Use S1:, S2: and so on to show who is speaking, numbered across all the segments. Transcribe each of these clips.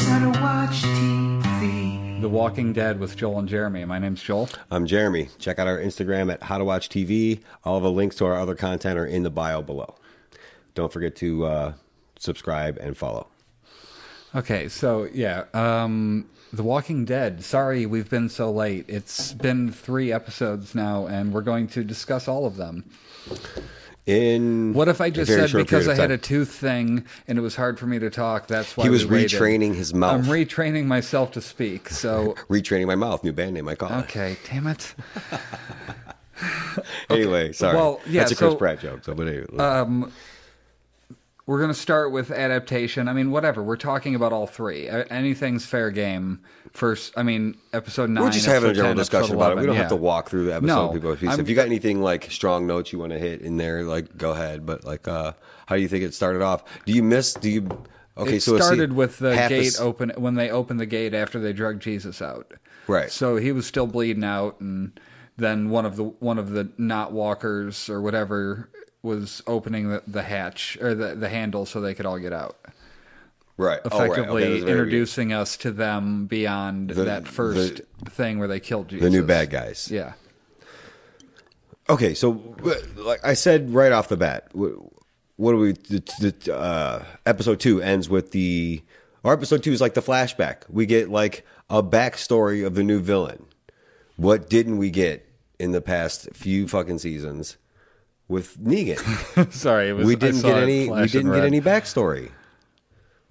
S1: how to watch TV.
S2: The Walking Dead with Joel and Jeremy. My name's Joel.
S3: I'm Jeremy. Check out our Instagram at How to Watch TV. All the links to our other content are in the bio below. Don't forget to subscribe and follow.
S2: Okay, so yeah, The Walking Dead. Sorry we've been so late. It's been 3 episodes now, and we're going to discuss all of them.
S3: What
S2: if I just said because I had a tooth thing and it was hard for me to talk, that's why
S3: he was
S2: we waited.
S3: retraining his mouth.
S2: I'm retraining myself to speak, so...
S3: Retraining my mouth, new band name I call it.
S2: Okay, damn it.
S3: Anyway, sorry.
S2: Well, yeah,
S3: that's a Chris Pratt joke. So, but anyway.
S2: We're going to start with Adaptation. I mean, whatever. We're talking about all 3. Anything's fair game. Episode 9.
S3: We're just having a general
S2: 10,
S3: discussion about it. We don't
S2: yeah.
S3: have to walk through the episode.
S2: No,
S3: people. If you got anything like strong notes you want to hit in there, like go ahead. But like, how do you think it started off? Okay,
S2: it
S3: so
S2: started with the gate open when they opened the gate after they drug Jesus out.
S3: Right.
S2: So he was still bleeding out, and then one of the not walkers or whatever was opening the hatch or the handle so they could all get out.
S3: Right.
S2: Effectively introducing us to them beyond that first thing where they killed Jesus.
S3: The new bad guys.
S2: Yeah.
S3: Okay, so like I said right off the bat, what do we? Episode 2 ends with episode 2 is like the flashback. We get like a backstory of the new villain. What didn't we get in the past few fucking seasons with Negan?
S2: Sorry,
S3: we didn't get any. We didn't get any backstory.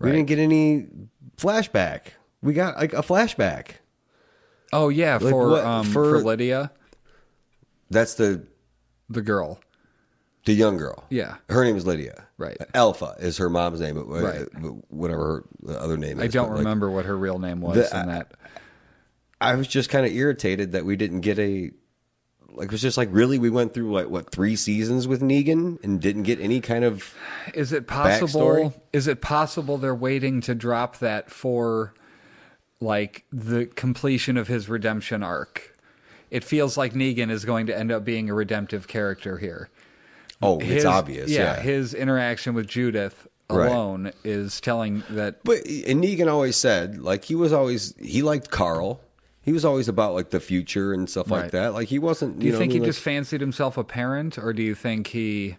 S2: Right.
S3: We didn't get any flashback. We got like a flashback.
S2: Oh yeah,
S3: like
S2: for Lydia.
S3: That's the
S2: girl.
S3: The young girl.
S2: Yeah.
S3: Her name is Lydia.
S2: Right.
S3: Alpha is her mom's name, but
S2: right.
S3: Whatever her other name is.
S2: I don't remember what her real name was in that.
S3: I was just kind of irritated that we didn't get it was just like, really? We went through like, what, 3 seasons with Negan and didn't get any kind of
S2: Is it possible?
S3: backstory?
S2: Is it possible they're waiting to drop that for like the completion of his redemption arc? It feels like Negan is going to end up being a redemptive character here.
S3: Oh, it's obvious. Yeah,
S2: his interaction with Judith alone is telling that.
S3: And Negan always said, like, he liked Carl. He was always about like the future and stuff like that. Like he wasn't.
S2: Do you think he just fancied himself a parent, or do you think he?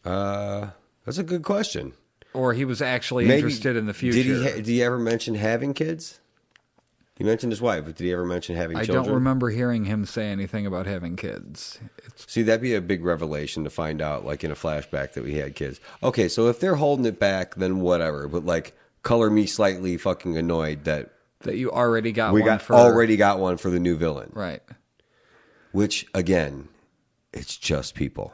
S3: That's a good question.
S2: Or he was actually interested in the future.
S3: Did he ever mention having kids? He mentioned his wife, but did he ever mention having children?
S2: I don't remember hearing him say anything about having kids.
S3: See, that'd be a big revelation to find out, like in a flashback, that we had kids. Okay, so if they're holding it back, then whatever. But like, color me slightly fucking annoyed that
S2: you already got
S3: already got one for the new villain.
S2: Right.
S3: Which, again, it's just people.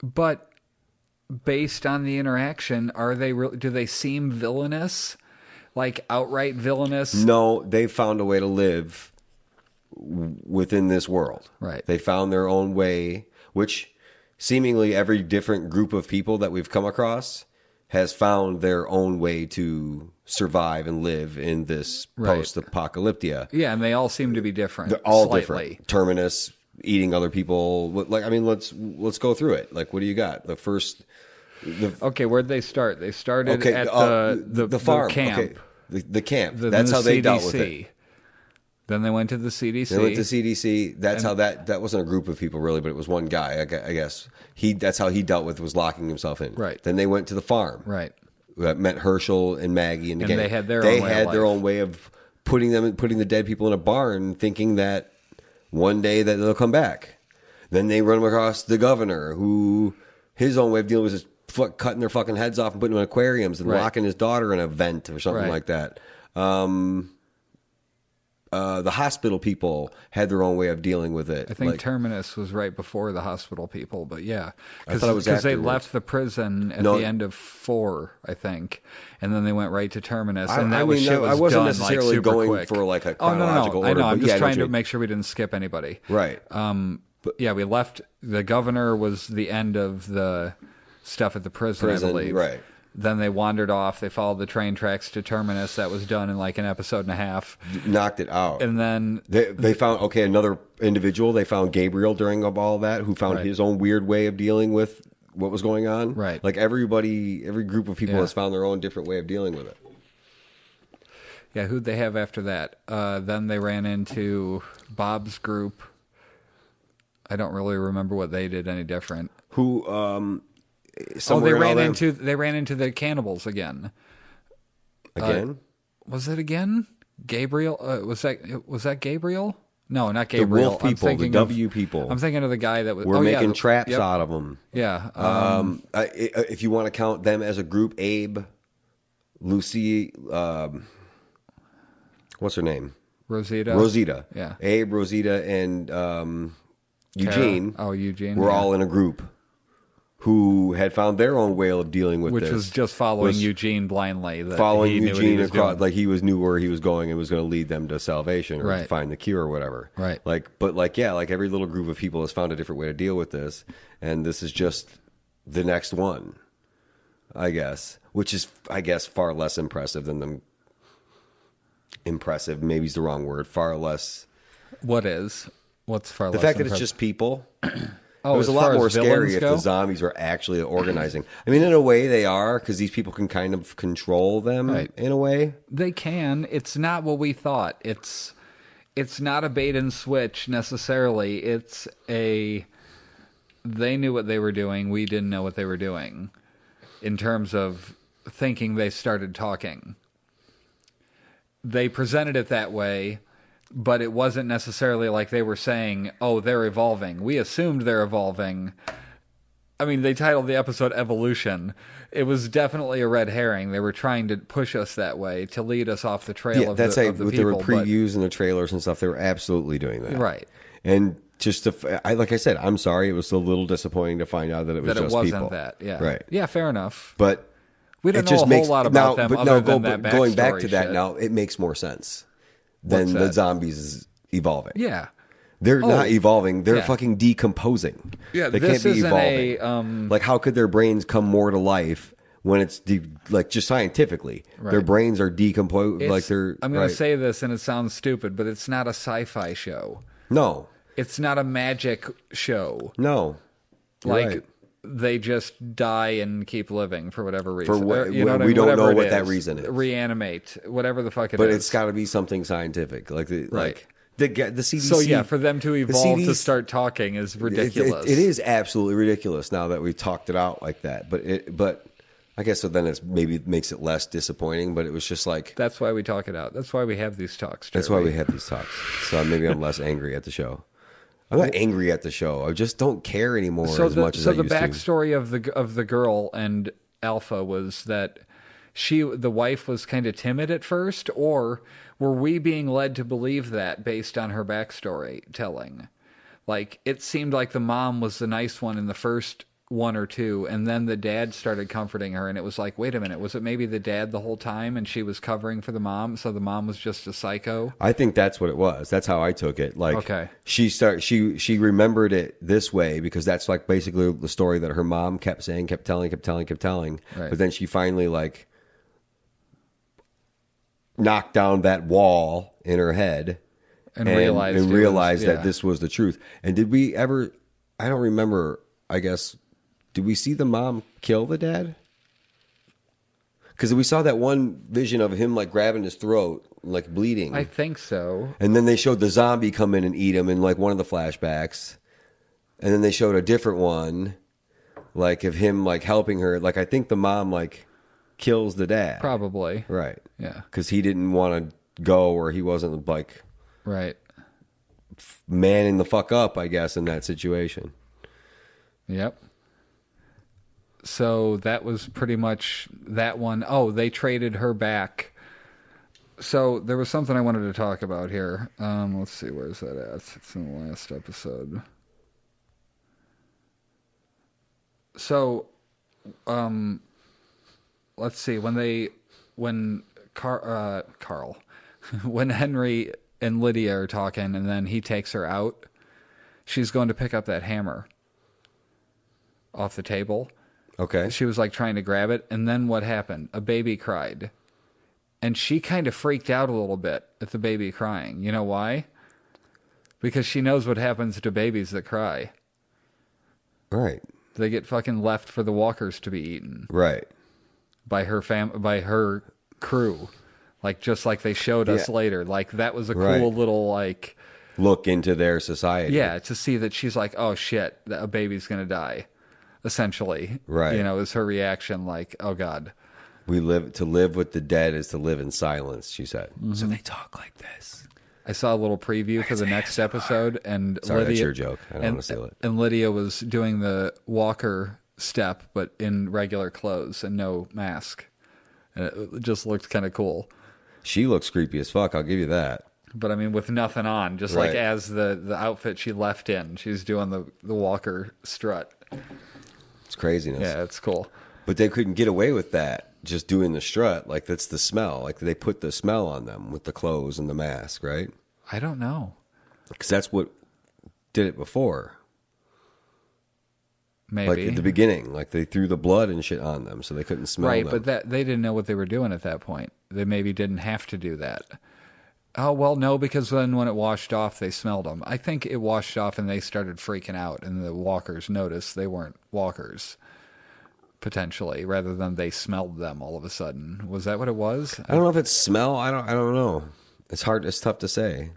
S2: But based on the interaction, do they seem villainous? Like outright villainous?
S3: No, they found a way to live within this world.
S2: Right.
S3: They found their own way, which seemingly every different group of people that we've come across has found their own way to survive and live in this post-apocalyptia.
S2: Yeah, and they all seem to be different.
S3: They're all
S2: slightly
S3: different. Terminus, eating other people. Like, I mean, let's go through it. Like, what do you got? Okay,
S2: where'd they start? They started at the
S3: farm.
S2: Camp.
S3: Okay. The camp. That's how they dealt with it.
S2: Then they went to the CDC.
S3: They went to CDC. That's how that wasn't a group of people really, but it was one guy. I guess that's how he dealt with was locking himself in.
S2: Right.
S3: Then they went to the farm. Right. That met Herschel and Maggie and the gang.
S2: They had their
S3: own way of putting the dead people in a barn, thinking that one day that they'll come back. Then they run across the governor, who his own way of dealing with is cutting their fucking heads off and putting them in aquariums and locking his daughter in a vent or something like that. The hospital people had their own way of dealing with it.
S2: I think Terminus was right before the hospital people, but yeah.
S3: I thought it was
S2: because they left the prison at the end of 4, I think, and then they went right to Terminus, and I
S3: wasn't necessarily going
S2: quick.
S3: For like a chronological order.
S2: I know. I'm just trying to make sure we didn't skip anybody.
S3: Right.
S2: But yeah, we left. The governor was the end of the stuff at the prison, I believe.
S3: Right.
S2: Then they wandered off. They followed the train tracks to Terminus. That was done in like an episode and a half.
S3: Knocked it out.
S2: And then
S3: they found another individual. They found Gabriel during all that, who found his own weird way of dealing with what was going on.
S2: Right.
S3: Like every group of people
S2: Yeah.
S3: has found their own different way of dealing with it.
S2: Yeah, who'd they have after that? Then they ran into Bob's group. I don't really remember what they did any different.
S3: Who
S2: They
S3: somewhere
S2: ran into the cannibals again.
S3: again?
S2: Was it again? Gabriel? Was that Gabriel? No, not
S3: The
S2: Gabriel.
S3: wolf people, the W people.
S2: I'm thinking of the guy that was.
S3: We're making traps
S2: yep.
S3: out of them.
S2: Yeah.
S3: If you want to count them as a group, Abe, Lucy, what's her name?
S2: Rosita. Yeah.
S3: Abe, Rosita, and Eugene.
S2: Kara. Oh, Eugene.
S3: Were
S2: yeah.
S3: all in a group who had found their own way of dealing with
S2: Which
S3: this.
S2: was just following Eugene blindly.
S3: Following
S2: he knew what he
S3: Eugene
S2: was
S3: across,
S2: doing.
S3: like he knew where he was going and was going to lead them to salvation or to
S2: Right.
S3: find the cure or whatever.
S2: Right.
S3: Like every little group of people has found a different way to deal with this, and this is just the next one, I guess. Which is, I guess, far less impressive than them. Impressive, maybe is the wrong word. Far less.
S2: What's far
S3: The
S2: less
S3: fact that it's
S2: impressive?
S3: just people.
S2: Oh,
S3: it was a
S2: as
S3: lot
S2: far as
S3: more
S2: villains
S3: scary if
S2: go?
S3: the zombies were actually organizing. I mean, in a way, they are because these people can kind of control them
S2: Right.
S3: in a way.
S2: They can. It's not what we thought. It's not a bait and switch necessarily. They knew what they were doing. We didn't know what they were doing in terms of thinking they started talking. They presented it that way, but it wasn't necessarily like they were saying, oh, they're evolving. We assumed they're evolving. I mean, they titled the episode Evolution. It was definitely a red herring. They were trying to push us that way to lead us off the trail of the
S3: with
S2: people.
S3: the previews and the trailers and stuff. They were absolutely doing that,
S2: Right.
S3: And just like I said, I'm sorry. It was a little disappointing to find out that it was
S2: That it
S3: just
S2: wasn't
S3: people.
S2: that. Yeah.
S3: Right.
S2: Yeah, fair enough.
S3: But
S2: We don't
S3: it
S2: know
S3: just
S2: a
S3: makes,
S2: whole lot about
S3: now,
S2: them
S3: but
S2: other
S3: no,
S2: than that
S3: going back
S2: backstory
S3: to that
S2: shit.
S3: now, it makes more sense
S2: What's
S3: than the
S2: that?
S3: zombies is evolving.
S2: Yeah.
S3: They're not evolving. They're
S2: yeah.
S3: fucking decomposing.
S2: Yeah,
S3: they
S2: this
S3: can't be
S2: isn't
S3: evolving. Like, how could their brains come more to life when it's like just scientifically? Their
S2: Right.
S3: brains are decomposed. Like they're.
S2: I'm going
S3: right.
S2: to say this, and it sounds stupid, but it's not a sci-fi show.
S3: No.
S2: It's not a magic show.
S3: No. You're
S2: Like
S3: right.
S2: they just die and keep living for whatever reason.
S3: For what-
S2: Or, you know what I
S3: we
S2: mean?
S3: don't
S2: Whatever
S3: know
S2: it
S3: what that
S2: is.
S3: reason is.
S2: Reanimate, whatever the fuck it is.
S3: But it's got to be something scientific. Like the
S2: Right.
S3: like the CDC.
S2: So yeah, for them to evolve to
S3: CDC
S2: start talking is ridiculous.
S3: It is absolutely ridiculous now that we've talked it out like that. But I guess so then it's maybe makes it less disappointing. But it was just like
S2: That's why we talk it out. That's why we have these talks.
S3: that's why
S2: Jeremy.
S3: we have these talks. So maybe I'm less angry at the show. I'm not angry at the show. I just don't care anymore as much as I
S2: the
S3: used to.
S2: backstory of the girl and Alpha was that the wife was kind of timid at first, or were we being led to believe that based on her backstory telling? Like, it seemed like the mom was the nice one in the first one or two, and then the dad started comforting her, and it was like, wait a minute, was it maybe the dad the whole time, and she was covering for the mom, so the mom was just a psycho?
S3: I think that's what it was. That's how I took it. Like,
S2: Okay.
S3: she remembered it this way because that's like basically the story that her mom kept saying, kept telling.
S2: Right.
S3: But then she finally like knocked down that wall in her head
S2: And realized
S3: that this was the truth. And did we ever? I don't remember. I guess did we see the mom kill the dad? Because we saw that one vision of him like grabbing his throat, like bleeding.
S2: I think so.
S3: And then they showed the zombie come in and eat him in like one of the flashbacks. And then they showed a different one, like of him like helping her. Like I think the mom like kills the dad.
S2: Probably.
S3: Right.
S2: Yeah.
S3: Because he didn't want to go or he wasn't like
S2: Right.
S3: manning the fuck up, I guess, in that situation.
S2: Yep. So that was pretty much that one. Oh, they traded her back. So there was something I wanted to talk about here. Let's see, where's that at? It's in the last episode. So, let's see. When Carl, when Henry and Lydia are talking, and then he takes her out, she's going to pick up that hammer off the table.
S3: Okay.
S2: She was like trying to grab it, and then what happened? A baby cried. And she kind of freaked out a little bit at the baby crying. You know why? Because she knows what happens to babies that cry.
S3: Right.
S2: They get fucking left for the walkers to be eaten
S3: Right.
S2: by her crew. Like, just like they showed us later. Like, that was a cool little, like...
S3: Look into their society.
S2: Yeah, to see that she's like, oh, shit, a baby's going to die, essentially.
S3: Right.
S2: You know, is her reaction like, oh, God.
S3: To live with the dead is to live in silence, she said.
S2: Mm-hmm.
S3: So they talk like this.
S2: I saw a little preview for the next episode, and
S3: Sorry,
S2: Lydia,
S3: that's your joke. I don't want to steal it.
S2: And Lydia was doing the walker step, but in regular clothes and no mask. And it just looked kind of cool.
S3: She looks creepy as fuck, I'll give you that.
S2: But I mean, with nothing on, just like as the outfit she left in, she's doing the walker strut.
S3: It's craziness.
S2: Yeah, it's cool.
S3: But they couldn't get away with that, just doing the strut. Like, that's the smell. Like, they put the smell on them with the clothes and the mask, right?
S2: I don't know.
S3: Because that's what did it before.
S2: Maybe.
S3: Like, at the beginning. Like, they threw the blood and shit on them, so they couldn't smell them.
S2: Right, but they didn't know what they were doing at that point. They maybe didn't have to do that. Oh, well, no, because then when it washed off, they smelled them. I think it washed off and they started freaking out, and the walkers noticed they weren't walkers, potentially, rather than they smelled them all of a sudden. Was that what it was?
S3: I don't know if it's smell. I don't know. It's tough to say.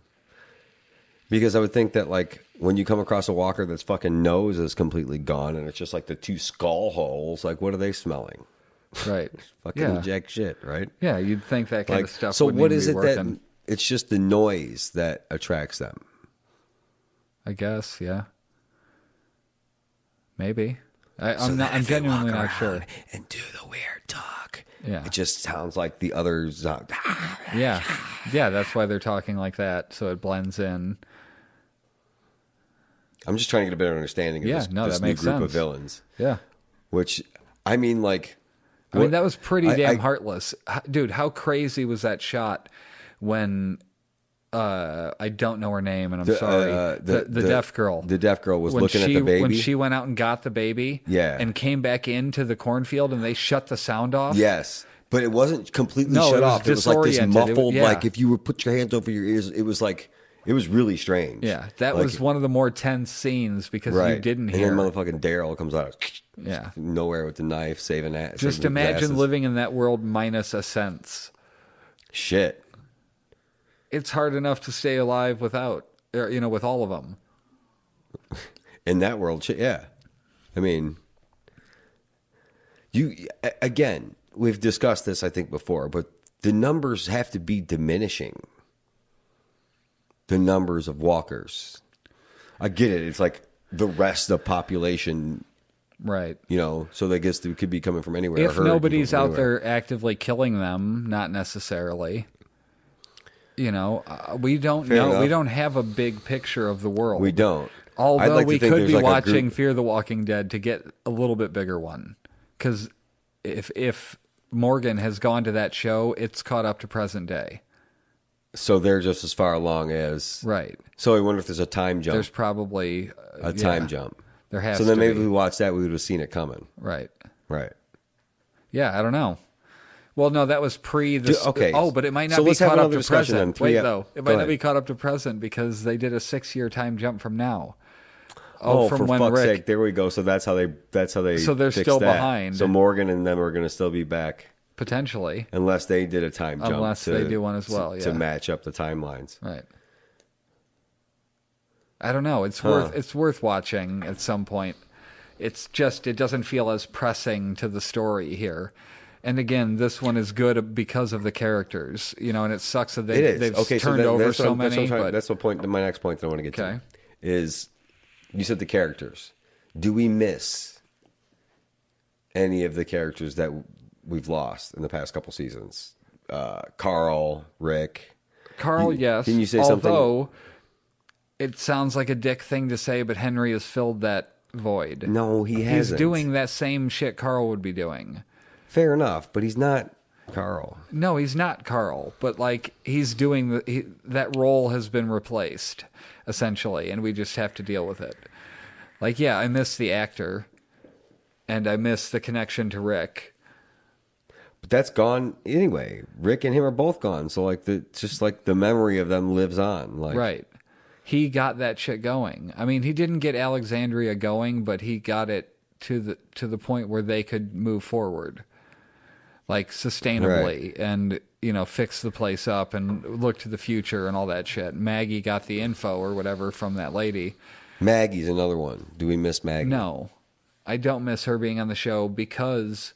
S3: Because I would think that, like, when you come across a walker that's fucking nose is completely gone and it's just like the two skull holes, like, what are they smelling?
S2: Right.
S3: Fucking jack shit, right?
S2: Yeah, you'd think that kind of stuff
S3: so
S2: wouldn't
S3: what
S2: even
S3: is
S2: be
S3: it
S2: working.
S3: that it's just the noise that attracts them?
S2: I guess, yeah. Maybe. I'm genuinely not sure.
S3: And do the weird talk.
S2: Yeah.
S3: It just sounds like the others.
S2: Yeah. Yeah, that's why they're talking like that, so it blends in.
S3: I'm just trying to get a better understanding of this
S2: that
S3: new
S2: makes
S3: group
S2: sense.
S3: of villains.
S2: Yeah.
S3: Which, I mean, like...
S2: I mean, that was pretty damn heartless. Dude, how crazy was that shot when... I don't know her name, and I'm sorry. The deaf girl.
S3: The deaf girl was looking at the baby.
S2: When she went out and got the baby, and came back into the cornfield, and they shut the sound off.
S3: Yes, but it wasn't completely shut off. It was like this muffled, like if you would put your hands over your ears, it was like it was really strange.
S2: Yeah, that was one of the more tense scenes because you didn't hear.
S3: And then motherfucking Daryl comes out, nowhere with the knife, saving that.
S2: Just imagine living in that world minus a sense.
S3: Shit.
S2: It's hard enough to stay alive without, with all of them.
S3: In that world, yeah. I mean, we've discussed this, I think, before, but the numbers have to be diminishing. The numbers of walkers. I get it. It's like the rest of the population.
S2: Right.
S3: So I guess they could be coming from anywhere.
S2: If nobody's out there actively killing them, not necessarily. We don't know. We don't have a big picture of the world.
S3: We don't.
S2: Although we could be watching Fear the Walking Dead to get a little bit bigger one. Because if Morgan has gone to that show, it's caught up to present day.
S3: So they're just as far along as...
S2: Right.
S3: So I wonder if there's a time jump.
S2: There's probably...
S3: a time jump.
S2: There has to be.
S3: So then maybe if we watched that, we would have seen it coming.
S2: Right.
S3: Right.
S2: Yeah, I don't know. Well, no, that was pre the...
S3: Okay.
S2: Oh, but it might not be caught up to present.
S3: Then.
S2: It might not be caught up to present because they did a 6-year time jump from now.
S3: From for when fuck's sake! There we go. So that's how they. So
S2: they're still behind.
S3: So Morgan and them are going to still be back
S2: potentially,
S3: unless they did a time jump.
S2: Unless they do one as well,
S3: to match up the timelines.
S2: Right. I don't know. It's worth watching at some point. It's just it doesn't feel as pressing to the story here. And again, this one is good because of the characters, and it sucks that they've turned over so many.
S3: That's my next point that I want to get to is you said the characters. Do we miss any of the characters that we've lost in the past couple seasons? Carl, Rick.
S2: Carl, yes.
S3: Can you say something?
S2: Although it sounds like a dick thing to say, but Henry has filled that void.
S3: No, he hasn't.
S2: He's doing that same shit Carl would be doing.
S3: Fair enough, but he's not Carl.
S2: No, he's not Carl, but like he's doing that role has been replaced essentially, and we just have to deal with it. Like, yeah, I miss the actor, and I miss the connection to Rick.
S3: But that's gone anyway. Rick and him are both gone, so just the memory of them lives on.
S2: Right. He got that shit going. I mean, he didn't get Alexandria going, but he got it to the point where they could move forward, like sustainably, and fix the place up and look to the future and all that shit. Maggie got the info or whatever from that lady.
S3: Maggie's another one. Do we miss Maggie?
S2: No, I don't miss her being on the show, because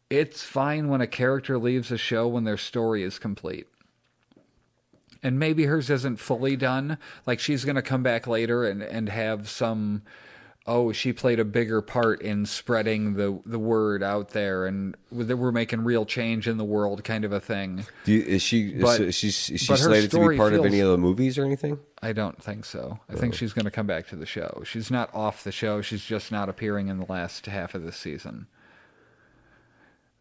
S2: it's fine when a character leaves a show when their story is complete. And maybe hers isn't fully done. Like, she's going to come back later and have some, she played a bigger part in spreading the word out there, and we're making real change in the world, kind of a thing.
S3: Is she slated to be part of any of the movies or anything?
S2: I don't think so. I think she's going to come back to the show. She's not off the show. She's just not appearing in the last half of this season.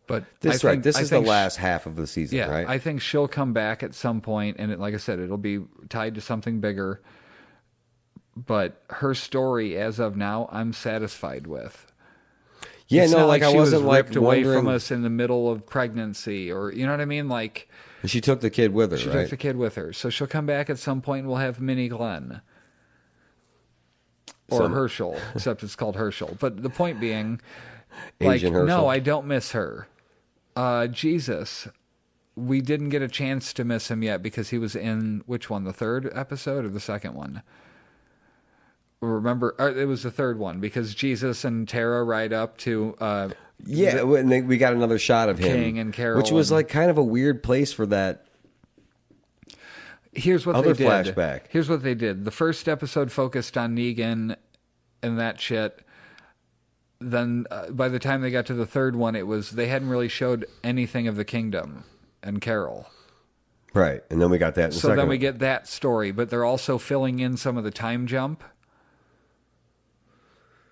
S2: But
S3: this is the last half of the season,
S2: yeah,
S3: right?
S2: I think she'll come back at some point, and like I said, it'll be tied to something bigger. But her story, as of now, I'm satisfied with.
S3: Yeah,
S2: it's
S3: no,
S2: not
S3: like I
S2: she
S3: wasn't
S2: was ripped away
S3: wondering...
S2: from us in the middle of pregnancy, or you know what I mean. Like,
S3: she took the kid with her.
S2: She took the kid with her, so she'll come back at some point, and we'll have Mini Glenn. Or Herschel, except it's called Herschel. But the point being, like,
S3: Asian Herschel.
S2: No, I don't miss her. Jesus, we didn't get a chance to miss him yet because he was in, which one, the third episode or the second one? Remember, it was the third one, because Jesus and Tara ride up to...
S3: and we got another shot of him.
S2: King and Carol.
S3: Which was like kind of a weird place for that.
S2: Here's what
S3: other
S2: they did.
S3: flashback.
S2: Here's what they did. The first episode focused on Negan and that shit. Then by the time they got to the third one, they hadn't really showed anything of the kingdom and Carol.
S3: Right. And then we got that in the second
S2: then we
S3: one.
S2: get that story, but they're also filling in some of the time jump.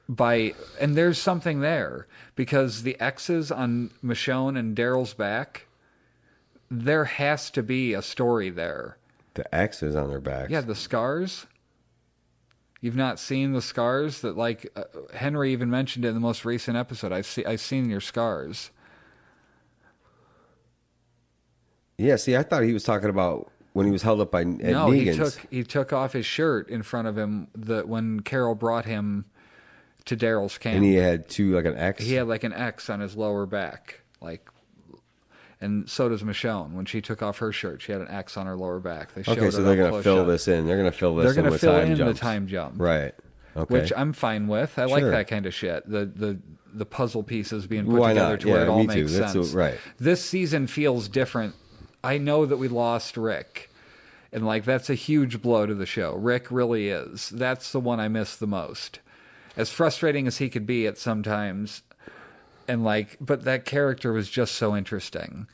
S2: And there's something there, because the X's on Michonne and Daryl's back, there has to be a story there.
S3: The X's on their backs.
S2: Yeah, the scars. You've not seen the scars that, like, Henry even mentioned it in the most recent episode. I've seen your scars.
S3: Yeah, see, I thought he was talking about when he was held up by Negan's.
S2: he took off his shirt in front of him when Carol brought him to Daryl's camp.
S3: And he had an X?
S2: He had like an X on his lower back, and so does Michonne. When she took off her shirt, she had an X on her lower back. They showed
S3: so they're going to fill this in. They're going to fill this in with time jumps.
S2: The time jump.
S3: Right. Okay.
S2: Which I'm fine with. I like that kind of shit. The puzzle pieces being put together to where it all makes sense.
S3: Right.
S2: This season feels different. I know that we lost Rick. And that's a huge blow to the show. Rick really is. That's the one I miss the most. As frustrating as he could be at sometimes, but that character was just so interesting.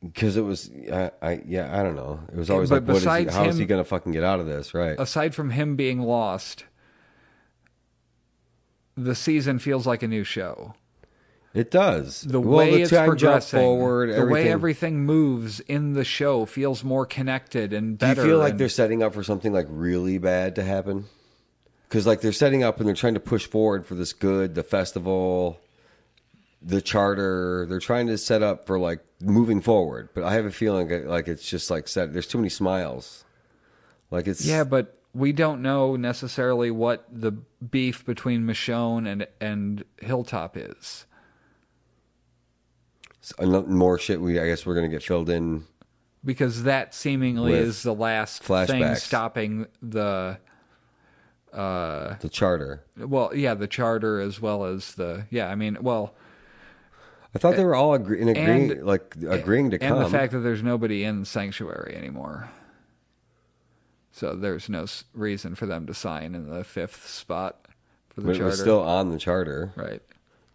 S3: Because it was, I don't know. It was always how is he going to fucking get out of this, right?
S2: Aside from him being lost, the season feels like a new show.
S3: It does.
S2: The way it's progressing,
S3: forward,
S2: the way everything moves in the show feels more connected and better.
S3: Do you feel like they're setting up for something really bad to happen? Because they're setting up and they're trying to push forward for this good, the festival, the charter. They're trying to set up for moving forward. But I have a feeling it's just set. There's too many smiles.
S2: Yeah, but we don't know necessarily what the beef between Michonne and Hilltop is.
S3: More shit. I guess we're going to get filled in,
S2: because that seemingly is the last thing stopping the
S3: charter.
S2: Well, yeah, the charter as well as I
S3: thought they were all agreeing to come.
S2: And the fact that there's nobody in Sanctuary anymore, so there's no reason for them to sign in the 5th spot for the charter.
S3: We're still on the charter,
S2: right?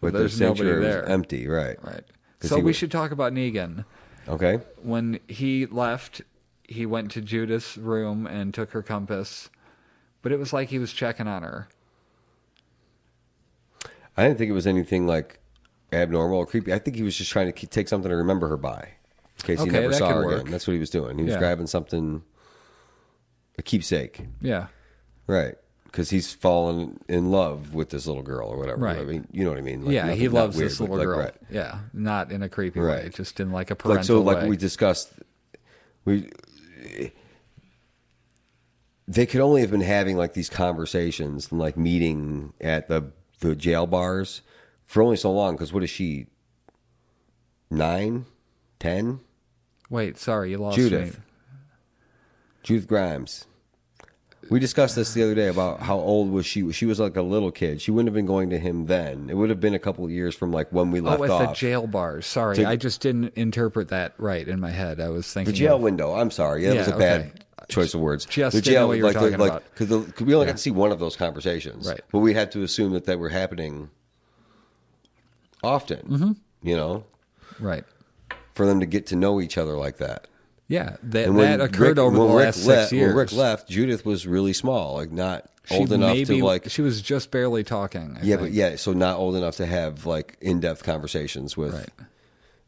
S3: But there's nobody there. Empty, right?
S2: Right. So we should talk about Negan.
S3: Okay.
S2: When he left, he went to Judith's room and took her compass, but it was like he was checking on her.
S3: I didn't think it was anything abnormal or creepy. I think he was just trying to take something to remember her by, in case he never saw her again. That's what he was doing. He was grabbing something, a keepsake.
S2: Yeah.
S3: Right. Because he's fallen in love with this little girl or whatever.
S2: Right.
S3: I mean, you know what I mean?
S2: He loves this little girl.
S3: Right.
S2: Yeah. Not in a creepy way, just in a parental way.
S3: We discussed, they could only have been having like these conversations and like meeting at the jail bars for only so long. Because what is she? 9, 10?
S2: Wait, sorry, you lost
S3: Judith.
S2: me.
S3: Judith Grimes. We discussed this the other day about how old was she? She was like a little kid. She wouldn't have been going to him then. It would have been a couple of years from like when we left
S2: at
S3: off.
S2: the jail bars. Sorry, I just didn't interpret that right in my head. I was thinking
S3: The jail window. I'm sorry. That was a bad choice of words.
S2: Just
S3: the
S2: didn't
S3: jail,
S2: know what you were talking about.
S3: Because we only got to see one of those conversations.
S2: Right.
S3: But we had to assume that they were happening often, you know,
S2: Right.
S3: for them to get to know each other like that.
S2: Yeah,
S3: And
S2: that occurred over the last 6 years.
S3: When Rick left, Judith was really small, like not old enough to like.
S2: She was just barely talking. I think.
S3: So not old enough to have like in-depth conversations with,
S2: Right.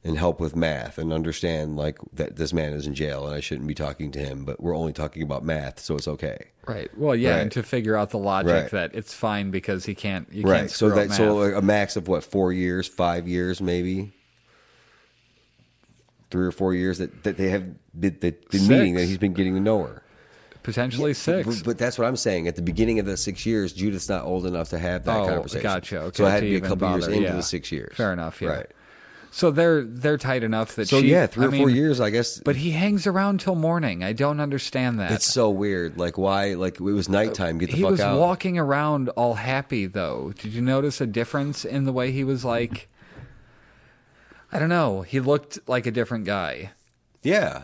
S3: and help with math and understand like that this man is in jail and I shouldn't be talking to him, but we're only talking about math, so it's okay.
S2: Right. Well, yeah,
S3: Right.
S2: and to figure out the logic
S3: Right.
S2: that it's fine because he can't. You
S3: Right.
S2: can't
S3: So
S2: screw up math.
S3: like a max of what, 4 years, 5 years, maybe 3 or 4 years that they have been meeting, that he's been getting to know her.
S2: Potentially 6.
S3: But that's what I'm saying. At the beginning of the 6 years, Judith's not old enough to have that conversation.
S2: Gotcha. Okay,
S3: so it had
S2: to
S3: to be a
S2: even
S3: couple years
S2: bother,
S3: into
S2: yeah.
S3: the 6 years.
S2: Fair enough. Yeah.
S3: Right.
S2: So they're tight enough that
S3: So
S2: she.
S3: yeah, 3 or 4
S2: mean,
S3: years, I guess.
S2: But he hangs around till morning. I don't understand that.
S3: It's so weird. Like why? Like it was nighttime. Get the
S2: He
S3: fuck
S2: was
S3: out.
S2: walking around all happy though. Did you notice a difference in the way he was like? I don't know. He looked like a different guy.
S3: Yeah.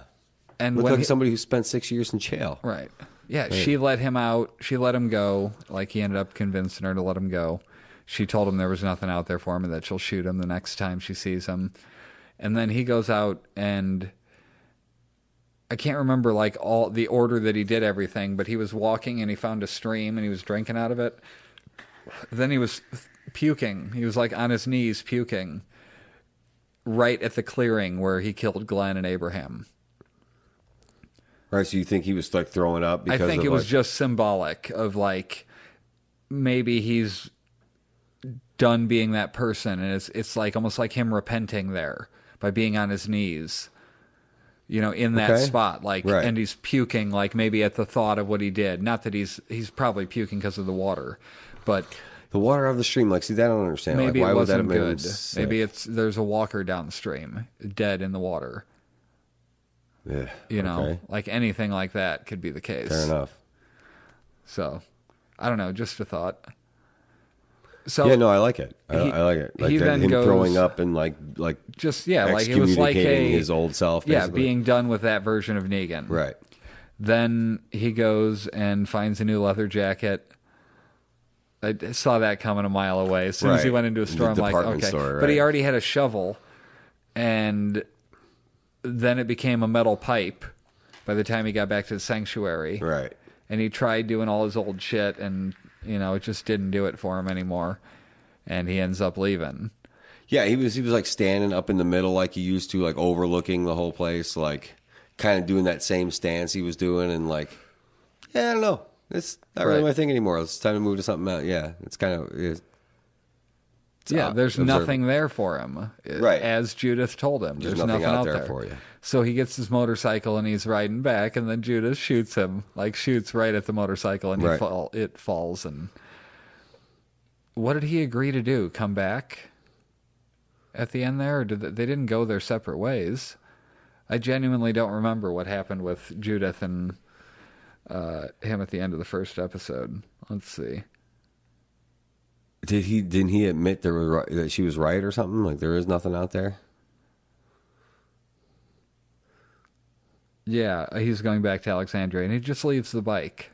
S2: And
S3: Looked
S2: when
S3: like somebody who spent 6 years in jail.
S2: right. Yeah, she let him out. She let him go. Like he ended up convincing her to let him go. She told him there was nothing out there for him and that she'll shoot him the next time she sees him. And then he goes out and I can't remember like all the order that he did everything, but he was walking and he found a stream and he was drinking out of it. Then he was puking. He was like on his knees puking right at the clearing where he killed Glenn and Abraham.
S3: Right. So you think he was like throwing up? Because
S2: I think
S3: of,
S2: it was
S3: like,
S2: just symbolic of like maybe he's done being that person, and it's like almost like him repenting there by being on his knees, you know, in that spot, like,
S3: Right.
S2: and he's puking, like maybe at the thought of what he did. Not that he's probably puking because of the water, but
S3: the water out of the stream. Like, see, that I don't understand.
S2: maybe
S3: like, why
S2: it
S3: would that have
S2: wasn't
S3: been
S2: good.
S3: sick?
S2: Maybe there's a walker downstream, dead in the water.
S3: Yeah,
S2: You know,
S3: okay.
S2: like anything like that could be the case.
S3: Fair enough.
S2: So, I don't know, just a thought. So
S3: Yeah, no, I like it. I
S2: he-
S3: like it. Like
S2: he
S3: that,
S2: then
S3: him
S2: goes-
S3: throwing up and like
S2: just like it was like
S3: excommunicating his old self.
S2: yeah,
S3: Basically.
S2: being done with that version of Negan.
S3: right.
S2: Then he goes and finds a new leather jacket. I saw that coming a mile away. As soon as he
S3: Right.
S2: went into a store,
S3: The
S2: I'm like,
S3: department
S2: okay.
S3: store,
S2: But he
S3: right.
S2: already had a shovel, and then it became a metal pipe by the time he got back to the sanctuary.
S3: Right.
S2: And he tried doing all his old shit, and, you know, it just didn't do it for him anymore. And he ends up leaving.
S3: Yeah, he was like standing up in the middle like he used to, like overlooking the whole place, like kind of doing that same stance he was doing, and like, yeah, I don't know, it's not really
S2: Right.
S3: my thing anymore. It's time to move to something else. Yeah, it's kind of
S2: Yeah, there's
S3: observant.
S2: nothing there for him.
S3: Right.
S2: As Judith told him.
S3: There's
S2: There's
S3: nothing
S2: nothing
S3: out
S2: out
S3: there for you.
S2: So he gets his motorcycle and he's riding back, and then Judith shoots him, like shoots right at the motorcycle, and
S3: Right.
S2: it falls. And what did he agree to do? Come back at the end there? Or they didn't go their separate ways? I genuinely don't remember what happened with Judith and him at the end of the first episode. Let's see.
S3: Didn't he admit that she was right or something? Like there is nothing out there.
S2: Yeah, he's going back to Alexandria, and he just leaves the bike.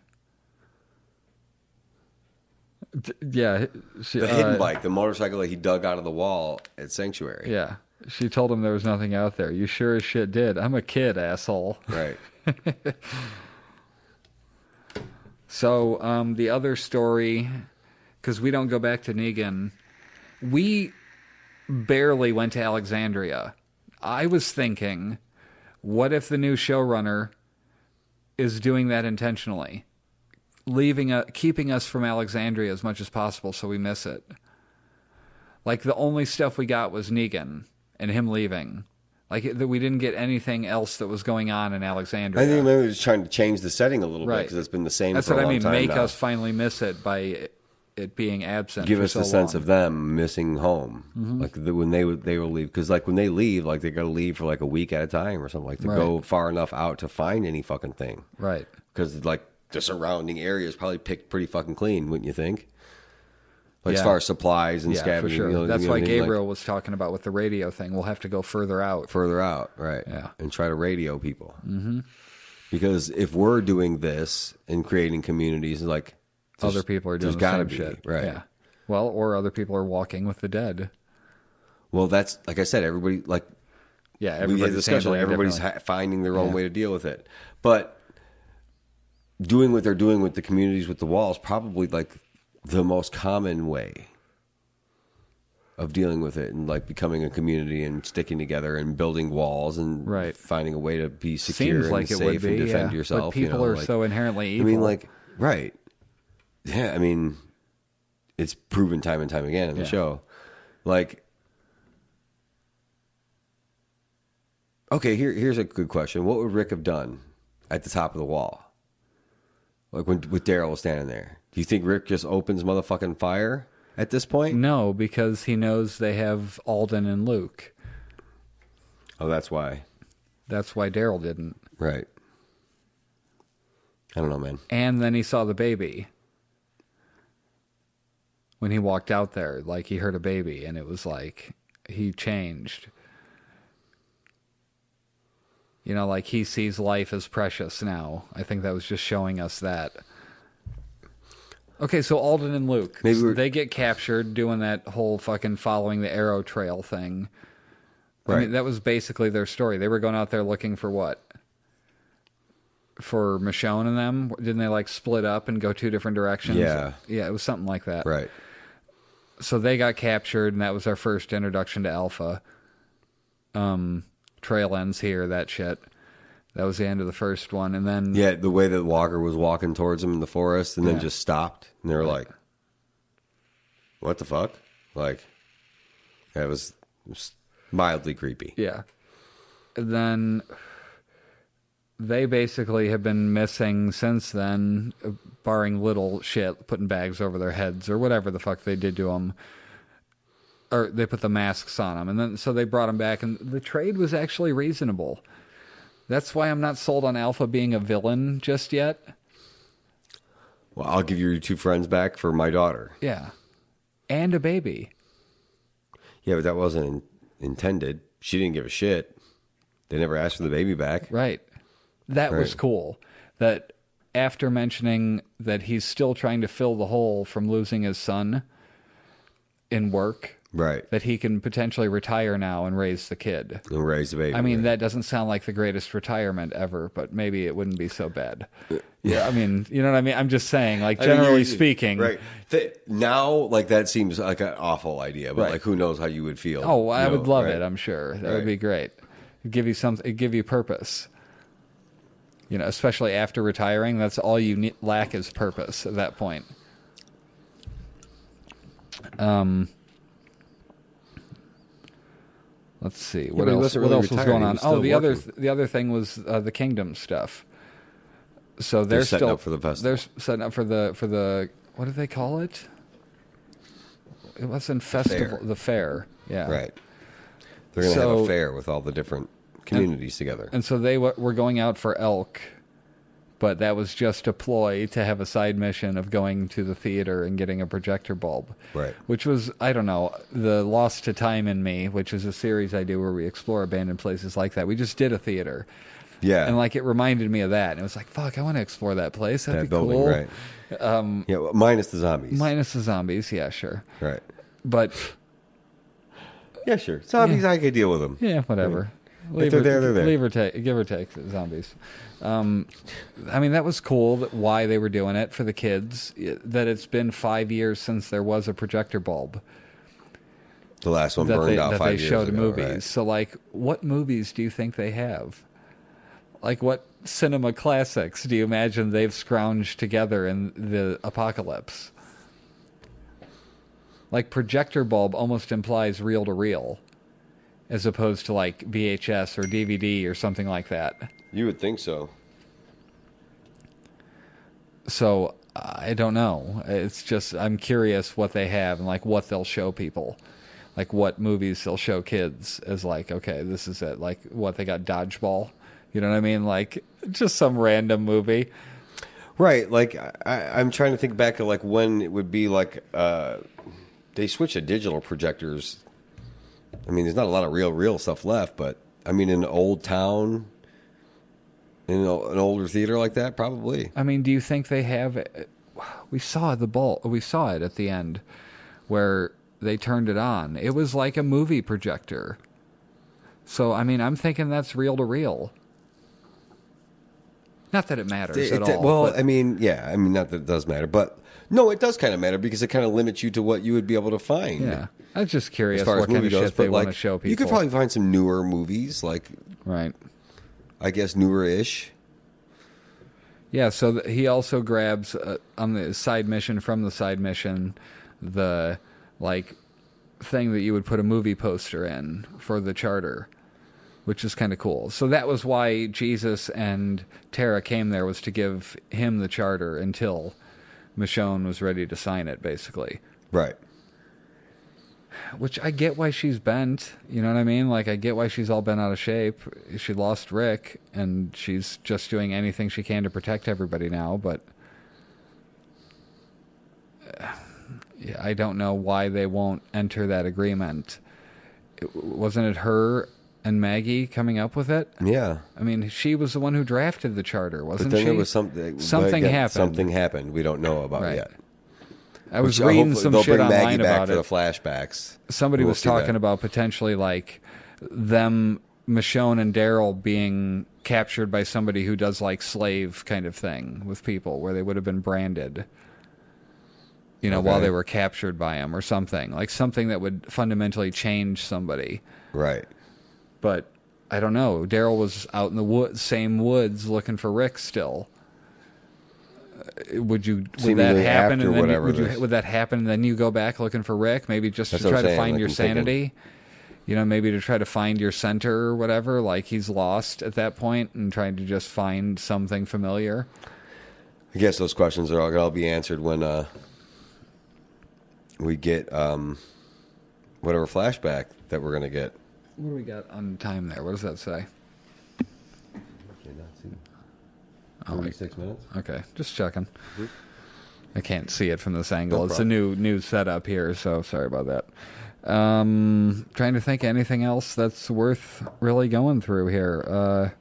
S2: Yeah,
S3: The hidden bike, the motorcycle that he dug out of the wall at Sanctuary.
S2: Yeah, she told him there was nothing out there. You sure as shit did. I'm a kid, asshole.
S3: Right.
S2: So the other story, because we don't go back to Negan, we barely went to Alexandria. I was thinking, what if the new showrunner is doing that intentionally? Keeping us from Alexandria as much as possible so we miss it. Like, the only stuff we got was Negan and him leaving. Like that we didn't get anything else that was going on in Alexandria.
S3: I think maybe just trying to change the setting a little bit because it's been the same
S2: That's
S3: for a
S2: what I
S3: long
S2: mean.
S3: time
S2: Make
S3: now.
S2: us finally miss it by it being absent.
S3: Give
S2: for
S3: us
S2: so
S3: the sense
S2: long.
S3: of them missing home, like when they will leave. Because like when they leave, like they got to leave for like a week at a time or something, like to go far enough out to find any fucking thing.
S2: Right.
S3: Because like the surrounding area is probably picked pretty fucking clean, wouldn't you think? Like as far as supplies and scavenging.
S2: For sure. That's why
S3: what I mean?
S2: Gabriel was talking about with the radio thing. We'll have to go further out.
S3: Further out, right?
S2: Yeah.
S3: And try to radio people. Mm-hmm. Because if we're doing this and creating communities, like
S2: Other people are doing the
S3: gotta
S2: same
S3: be,
S2: shit.
S3: right?
S2: Yeah. Well, or other people are walking with the dead.
S3: Well, that's like I said. Everybody like
S2: Yeah.
S3: we had a
S2: Everybody's
S3: discussion.
S2: handling it
S3: Everybody's
S2: differently.
S3: finding their own way to deal with it, but doing what they're doing with the communities with the walls probably like the most common way of dealing with it and like becoming a community and sticking together and building walls and finding a way to be secure
S2: Seems
S3: and
S2: like it
S3: safe
S2: would be,
S3: and defend yourself.
S2: But people are
S3: like,
S2: so inherently evil.
S3: I mean, like, right. Yeah, I mean, it's proven time and time again in the show. Like, okay, here's a good question. What would Rick have done at the top of the wall? Like when with Daryl standing there. Do you think Rick just opens motherfucking fire at this point?
S2: No, because he knows they have Alden and Luke.
S3: Oh, that's why.
S2: That's why Daryl didn't.
S3: Right. I don't know, man.
S2: And then he saw the baby. When he walked out there, like he heard a baby, and it was like he changed. You know, like he sees life as precious now. I think that was just showing us that. Okay, so Alden and Luke, they get captured doing that whole fucking following the arrow trail thing.
S3: Right.
S2: I mean, that was basically their story. They were going out there looking for what? For Michonne and them? Didn't they like split up and go two different directions?
S3: Yeah.
S2: Yeah, it was something like that.
S3: Right.
S2: So they got captured, and that was our first introduction to Alpha. Trail ends here, that shit. That was the end of the first one, and then...
S3: Yeah, the way that Walker was walking towards them in the forest and then just stopped, and they were like, what the fuck? Like, that was mildly creepy.
S2: Yeah. And then they basically have been missing since then, barring little shit, putting bags over their heads or whatever the fuck they did to them. Or they put the masks on them. And then so they brought them back, and the trade was actually reasonable. That's why I'm not sold on Alpha being a villain just yet.
S3: Well, I'll give you your two friends back for my daughter.
S2: Yeah. And a baby.
S3: Yeah, but that wasn't intended. She didn't give a shit. They never asked for the baby back.
S2: Right. That was cool. That after mentioning that he's still trying to fill the hole from losing his son in work,
S3: right,
S2: that he can potentially retire now and raise the kid.
S3: And raise the baby.
S2: I mean, that doesn't sound like the greatest retirement ever, but maybe it wouldn't be so bad. Yeah, I mean, you know what I mean? I'm just saying, like, generally speaking.
S3: Right. Now, like, that seems like an awful idea, but, like, who knows how you would feel.
S2: Oh, I would love it, I'm sure. That would be great. It'd give you it'd give you purpose. You know, especially after retiring, that's all you lack is purpose at that point. Let's see. What else was going on? Oh, the other thing was the Kingdom stuff. So they're
S3: setting
S2: still
S3: up for the festival.
S2: They're setting up for the what do they call it? It wasn't festival, the fair. Yeah.
S3: Right. They're going to have a fair with all the different communities together.
S2: And so they were going out for elk, but that was just a ploy to have a side mission of going to the theater and getting a projector bulb.
S3: Right.
S2: Which was, I don't know, the Lost to Time in Me, which is a series I do where we explore abandoned places like that. We just did a theater.
S3: Yeah.
S2: And like it reminded me of that. And it was like, fuck, I want to explore that place. That'd be
S3: building,
S2: cool.
S3: right. Yeah, well, minus the zombies.
S2: Minus the zombies, yeah, sure.
S3: Right.
S2: But
S3: yeah, sure. Zombies, I could deal with them.
S2: yeah, whatever.
S3: If they're there, they're there.
S2: Leave or take, give or take, zombies. I mean, that was cool. Why they were doing it for the kids. That it's been 5 years since there was a projector bulb.
S3: The last one burned out 5 years ago.
S2: That they showed movies.
S3: Right.
S2: So, like, what movies do you think they have? Like, what cinema classics do you imagine they've scrounged together in the apocalypse? Like, projector bulb almost implies reel to reel. as opposed to like VHS or DVD or something like that.
S3: You would think so.
S2: So I don't know. It's just I'm curious what they have and like what they'll show people, like what movies they'll show kids as like, okay, this is it. Like what they got Dodgeball, you know what I mean? Like just some random movie.
S3: Right. Like I'm trying to think back of like when it would be like they switched to digital projectors. I mean, there's not a lot of real stuff left, but I mean, in an old town. In an older theater like that, probably.
S2: I mean, do you think they have? We saw We saw it at the end, where they turned it on. It was like a movie projector. So I mean, I'm thinking that's reel to reel. Not that it matters at all.
S3: Well, I mean, yeah, I mean, not that it does matter, but no, it does kind of matter because it kind of limits you to what you would be able to find.
S2: Yeah, I was just curious
S3: as far
S2: what
S3: as
S2: kind
S3: movie
S2: of
S3: goes,
S2: shit they
S3: but
S2: want
S3: like,
S2: to show people.
S3: You could probably find some newer movies, like
S2: right.
S3: I guess newer-ish.
S2: Yeah, so he also grabs on the side mission from the side mission the like thing that you would put a movie poster in for the charter, which is kind of cool. So that was why Jesus and Tara came there, was to give him the charter until Michonne was ready to sign it, basically.
S3: Right.
S2: Which I get why she's bent, you know what I mean? Like, I get why she's all bent out of shape. She lost Rick, and she's just doing anything she can to protect everybody now, but yeah, I don't know why they won't enter that agreement. Wasn't it her and Maggie coming up with it?
S3: Yeah.
S2: I mean, she was the one who drafted the charter, wasn't
S3: but then
S2: she?
S3: there was something
S2: happened.
S3: Something happened we don't know about yet.
S2: I was reading some
S3: they'll
S2: shit
S3: bring Maggie
S2: online
S3: back
S2: about
S3: for
S2: it.
S3: the flashbacks.
S2: Somebody
S3: We'll
S2: was
S3: see
S2: talking
S3: that.
S2: about potentially like them, Michonne and Daryl being captured by somebody who does like slave kind of thing with people, where they would have been branded, you know, while they were captured by him or something. Like something that would fundamentally change somebody.
S3: Right.
S2: But I don't know. Daryl was out in the same woods looking for Rick still. Would that
S3: Seemingly
S2: happen?
S3: after
S2: And then
S3: whatever
S2: would that happen? And then you go back looking for Rick, maybe just
S3: That's
S2: to
S3: what
S2: try
S3: I'm
S2: to
S3: saying,
S2: find
S3: like,
S2: your
S3: I'm thinking-
S2: sanity. You know, maybe to try to find your center or whatever. Like he's lost at that point and trying to just find something familiar.
S3: I guess those questions are all going to be answered when we get whatever flashback that we're going to get.
S2: What do we got on time there? What does that say?
S3: Okay, not see.
S2: Oh,
S3: 36 minutes.
S2: Okay, just checking. I can't see it from this angle.
S3: No
S2: It's a
S3: problem.
S2: new setup here, so sorry about that. Trying to think of anything else that's worth really going through here.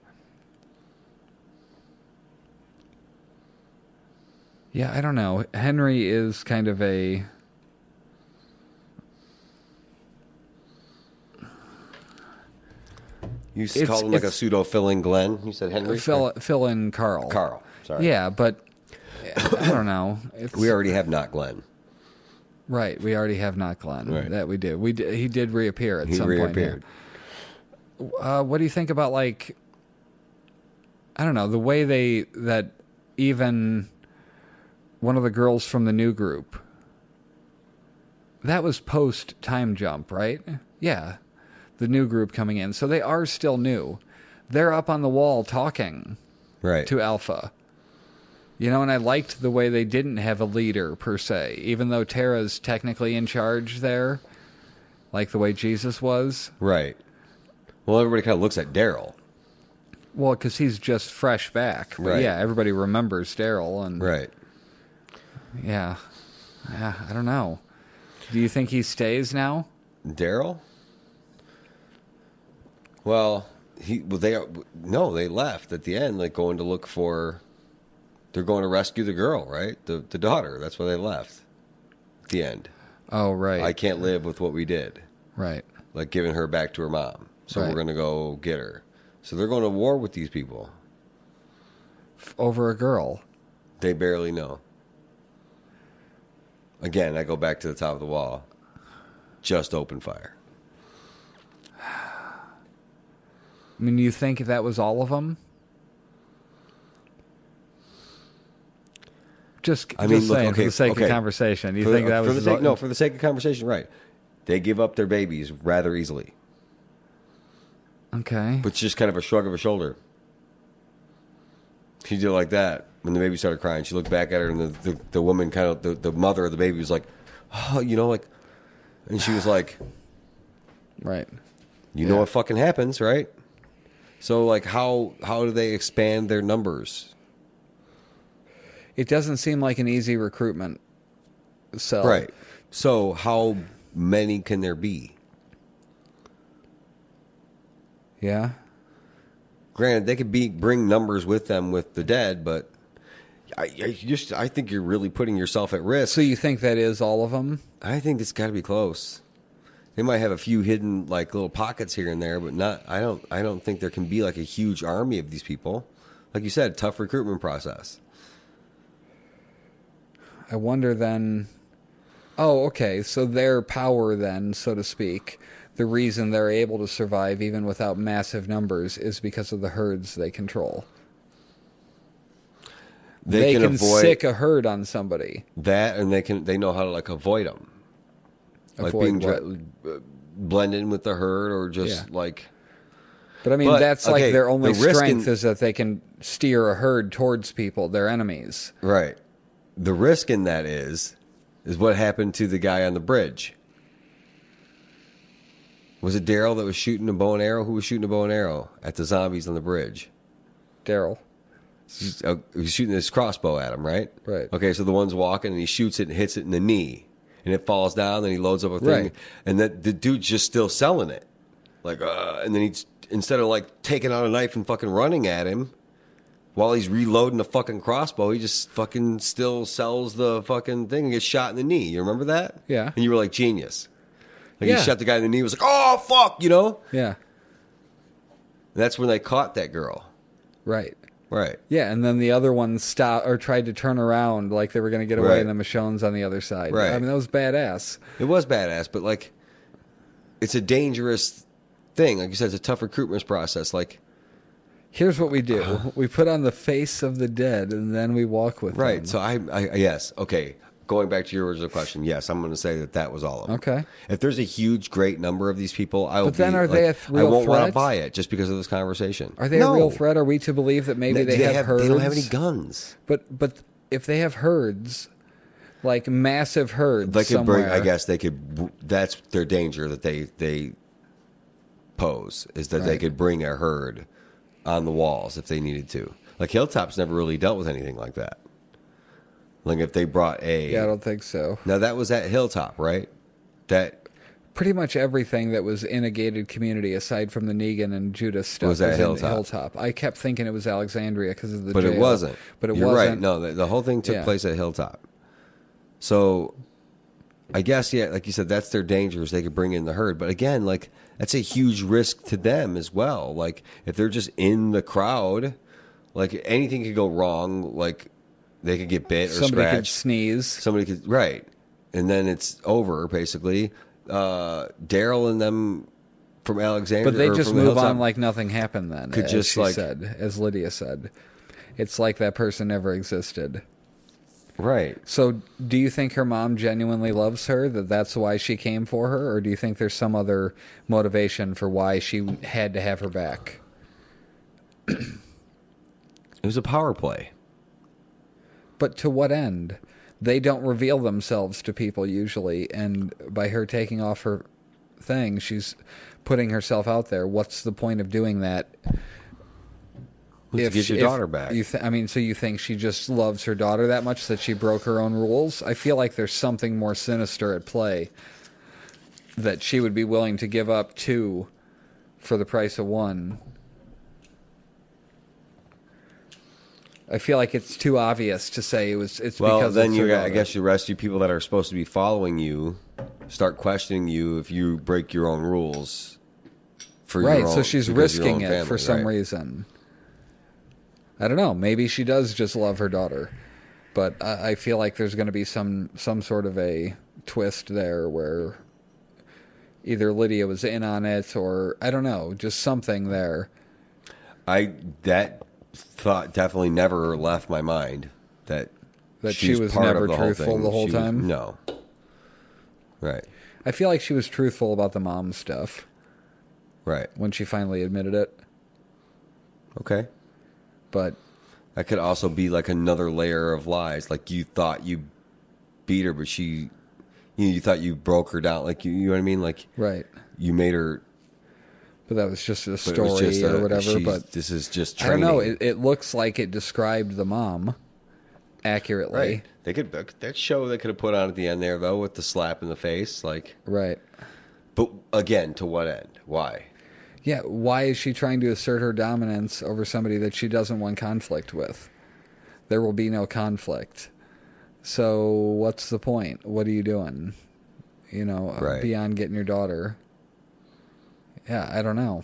S2: Yeah, I don't know. Henry is kind of a...
S3: You called him like a pseudo fill-in Glenn. You said Henry?
S2: Fill in Carl.
S3: Carl. Sorry.
S2: Yeah, but I don't know.
S3: We already have not Glenn.
S2: Right, we already have not Glenn.
S3: Right.
S2: That we did. He did reappear at
S3: He
S2: some
S3: reappeared.
S2: point. Yeah. What do you think about, like, I don't know, the way that even one of the girls from the new group, that was post time jump, right? Yeah, the new group coming in. So they are still new. They're up on the wall talking
S3: Right.
S2: to Alpha. You know, and I liked the way they didn't have a leader, per se. Even though Tara's technically in charge there, like the way Jesus was.
S3: Right. Well, everybody kind of looks at Daryl.
S2: Well, because he's just fresh back. But
S3: Right.
S2: yeah, everybody remembers Daryl. And
S3: Right.
S2: yeah, I don't know. Do you think he stays now?
S3: Daryl? Well, they left at the end, like going to look for... They're going to rescue the girl, right? The daughter. That's why they left. At the end.
S2: Oh, right.
S3: I can't live with what we did.
S2: Right.
S3: Like giving her back to her mom. So
S2: Right.
S3: we're going to go get her. So they're going to war with these people.
S2: Over a girl.
S3: They barely know. Again, I go back to the top of the wall. Just open fire.
S2: I mean, you think that was all of them? Just
S3: Look,
S2: saying, for
S3: okay,
S2: the sake
S3: okay.
S2: of conversation. You
S3: For
S2: think
S3: the-
S2: that
S3: for
S2: was...
S3: the sake, no, for the sake of conversation, right. They give up their babies rather easily.
S2: Okay.
S3: But it's just kind of a shrug of a shoulder. She did it like that when the baby started crying. She looked back at her, and the woman kind of, the mother of the baby was like, oh, like, and she was like,
S2: right.
S3: You know what fucking happens, right? So, like, how do they expand their numbers?
S2: It doesn't seem like an easy recruitment cell.
S3: Right. So, how many can there be?
S2: Yeah.
S3: Granted, they could bring numbers with them with the dead, but I think you're really putting yourself at risk.
S2: So you think that is all of them?
S3: I think it's got to be close. They might have a few hidden like little pockets here and there, but not. I don't think there can be like a huge army of these people. Like you said, tough recruitment process.
S2: I wonder then. Oh, okay. So their power then, so to speak, the reason they're able to survive even without massive numbers is because of the herds they control. They can
S3: avoid
S2: sick a herd on somebody.
S3: That, and they know how to like avoid them, like
S2: Avoid
S3: being blend in with the herd or just like.
S2: But I mean, that's
S3: okay,
S2: like their only
S3: the risk
S2: strength is that they can steer a herd towards people, their enemies.
S3: Right. The risk in that is what happened to the guy on the bridge. Was it Daryl that was shooting a bow and arrow? Who was shooting a bow and arrow at the zombies on the bridge?
S2: Daryl.
S3: He's shooting his crossbow at him, right?
S2: Right.
S3: Okay, so the one's walking and he shoots it and hits it in the knee. And it falls down, then he loads up a thing.
S2: Right.
S3: And that the dude's just still selling it. Like, and then he's, instead of like taking out a knife and fucking running at him, while he's reloading the fucking crossbow, he just fucking still sells the fucking thing and gets shot in the knee. You remember that?
S2: Yeah.
S3: And you were like, genius. Like,
S2: Yeah.
S3: he shot the guy in the knee, was like, oh, fuck,
S2: Yeah.
S3: And that's when they caught that girl.
S2: Right.
S3: Right.
S2: Yeah, and then the other one stopped or tried to turn around like they were going to get away,
S3: Right.
S2: and the Michonne's on the other side.
S3: Right.
S2: I mean, that was badass.
S3: It was badass, but, like, it's a dangerous thing. Like you said, it's a tough recruitment process. Like,
S2: Here's what we do. We put on the face of the dead, and then we walk with them.
S3: right. So, I yes. Okay. Going back to your original question, yes, I'm going to say that was all of them.
S2: Okay.
S3: If there's a huge, great number of these people, I will.
S2: But then
S3: be,
S2: are they
S3: like,
S2: a real
S3: I won't want to
S2: threat?
S3: buy it just because of this conversation.
S2: Are they a real threat? Are we to believe that maybe they have herds?
S3: They don't have any guns.
S2: But if they have herds, like massive herds
S3: They could
S2: somewhere,
S3: bring. I guess they could. That's their danger that they pose is that they
S2: Right.
S3: could bring a herd on the walls if they needed to. Like Hilltop's never really dealt with anything like that. Like if they brought a.
S2: Yeah, I don't think so.
S3: Now that was at Hilltop, right? That
S2: Pretty much everything that was in a gated community, aside from the Negan and Judas stuff,
S3: Was at
S2: in
S3: Hilltop.
S2: Hilltop. I kept thinking it was Alexandria because of the
S3: but
S2: jail.
S3: it wasn't.
S2: But it
S3: You're
S2: wasn't.
S3: right. No, the whole thing took
S2: Yeah.
S3: place at Hilltop. So, I guess like you said, that's their dangers. They could bring in the herd, but again, like that's a huge risk to them as well. Like if they're just in the crowd, like anything could go wrong. Like they could get bit or
S2: Somebody could
S3: scratched.
S2: sneeze.
S3: Somebody could right, and then it's over basically. Daryl and them from Alexandria,
S2: But they
S3: or
S2: just
S3: from the
S2: move
S3: Hilltop,
S2: on like nothing happened then.
S3: Could
S2: as
S3: just,
S2: she
S3: like-
S2: said, as Lydia said. It's like that person never existed.
S3: right.
S2: So do you think her mom genuinely loves her, that's why she came for her? Or do you think there's some other motivation for why she had to have her back?
S3: It was a power play.
S2: But to what end? They don't reveal themselves to people usually, and by her taking off her thing, she's putting herself out there. What's the point of doing that?
S3: To get your daughter back.
S2: So you think she just loves her daughter that much that she broke her own rules? I feel like there's something more sinister at play that she would be willing to give up two for the price of one. I feel like it's too obvious to say it's
S3: Well,
S2: because
S3: then
S2: it's her
S3: I
S2: daughter.
S3: guess the rest of you people that are supposed to be following you start questioning you if you break your own rules. For
S2: Right,
S3: your own,
S2: so she's
S3: because of your
S2: risking
S3: own
S2: it
S3: family,
S2: for some
S3: right.
S2: reason. I don't know. Maybe she does just love her daughter, but I feel like there's going to be some sort of a twist there where either Lydia was in on it or I don't know, just something there.
S3: That thought definitely never left my mind that
S2: She was
S3: part
S2: never
S3: of the whole
S2: truthful
S3: thing.
S2: the whole
S3: She was-
S2: time?
S3: no. Right.
S2: I feel like she was truthful about the mom stuff.
S3: Right.
S2: when she finally admitted it.
S3: Okay.
S2: But
S3: That could also be like another layer of lies. Like you thought you beat her, but you thought you broke her down. Like you know what I mean? Like
S2: right.
S3: you made her.
S2: But that was just a
S3: But it was
S2: story
S3: just
S2: or whatever. But
S3: this is just
S2: I don't
S3: training.
S2: know. It looks like it described the mom accurately.
S3: Right. They could that show they could have put on at the end there though with the slap in the face, like.
S2: Right.
S3: But again, to what end? Why?
S2: Yeah. Why is she trying to assert her dominance over somebody that she doesn't want conflict with? There will be no conflict. So what's the point? What are you doing? You know,
S3: Right.
S2: beyond getting your daughter. Yeah, I don't know.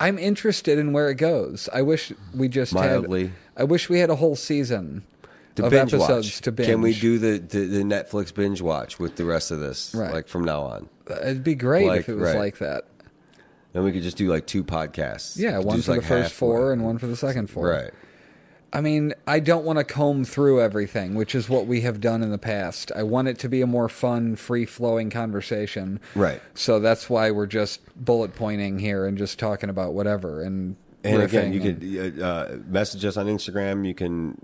S2: I'm interested in where it goes. I wish we just
S3: Mildly.
S2: I wish we had a whole season
S3: To
S2: of
S3: binge
S2: episodes
S3: watch.
S2: to binge.
S3: Can we do the Netflix binge watch with the rest of this?
S2: Right.
S3: Like from now on.
S2: It'd be great
S3: Like,
S2: if it was
S3: right.
S2: like that.
S3: Then we could just do like 2 podcasts.
S2: Yeah, one
S3: Just
S2: for
S3: like
S2: the first
S3: half-
S2: 4 and one for the second 4.
S3: Right.
S2: I mean, I don't want to comb through everything, which is what we have done in the past. I want it to be a more fun, free-flowing conversation.
S3: Right.
S2: So that's why we're just bullet pointing here and just talking about whatever. And
S3: again, you
S2: riffing
S3: could message us on Instagram. You can,